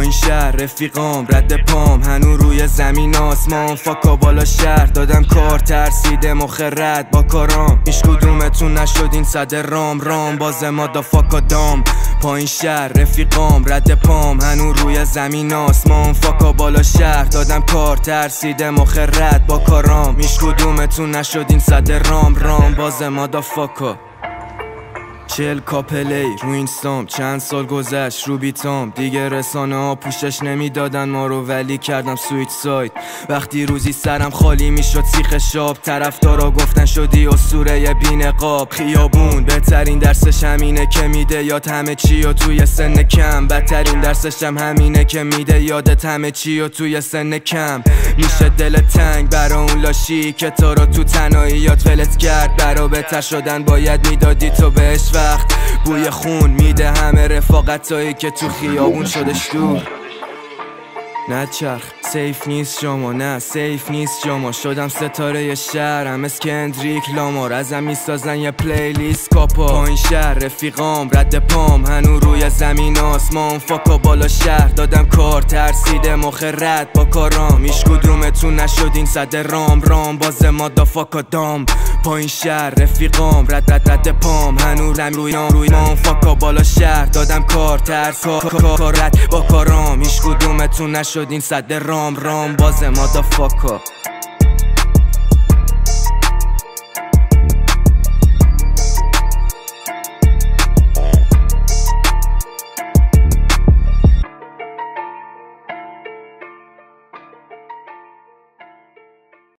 پایین شهر رفیقام رد پام هنو روی زمین آسمان فاکا بالا شهر دادم کار ترسیده مخرد با کارام هیچ کدومتون نشدین صد رام باز مادا فاکا دام پایین شهر رفیقام رد پام هنو روی زمین آسمان فاکا بالا شهر دادم کار ترسیده مخرد با کارام هیچ کدومتون نشدین صد رام باز مادا فاکا 40 کاپلی رو اینستام چند سال گذشت رو بیتام دیگه رسانه ها پوشش نمیدادن ما رو ولی کردم سویت ساید وقتی روزی سرم خالی میشد سیخ شاب طرفدارا گفتن شدی اسطوره بی‌نقاب خیابون بهترین درسش همینه که میده یاد همه چی و توی سن کم بدترین درسش هم همینه که میده یادت همه چی و توی سن کم میشه دل تنگ برا اون لاشی که تو رو تو تنهاییات ولت کرد برا بهتر شدن باید میدادی تو بهش وقت بوی خون میده همه رفاقتایی که تو خیابون شدش دور نچرخ سیف نیست شما نه سیف نیست شما شدم ستاره شهرم از کندریک لامار ازم میسازن یه پلیلیست کاپا پایین شهر رفیقام رد پام هنو روی زمین آسمان فاکا بالا شهر دادم کار ترسیده مخرد با کارام هیچ کدومتون نشدین صد رام باز مادا فاکا دام پایین شهر رفیقام رد پام هنو روی مام فاکا بالا شهر دادم کار کارت با کارام هیچ کدومتون نشدین صد رام باز مادا فاکا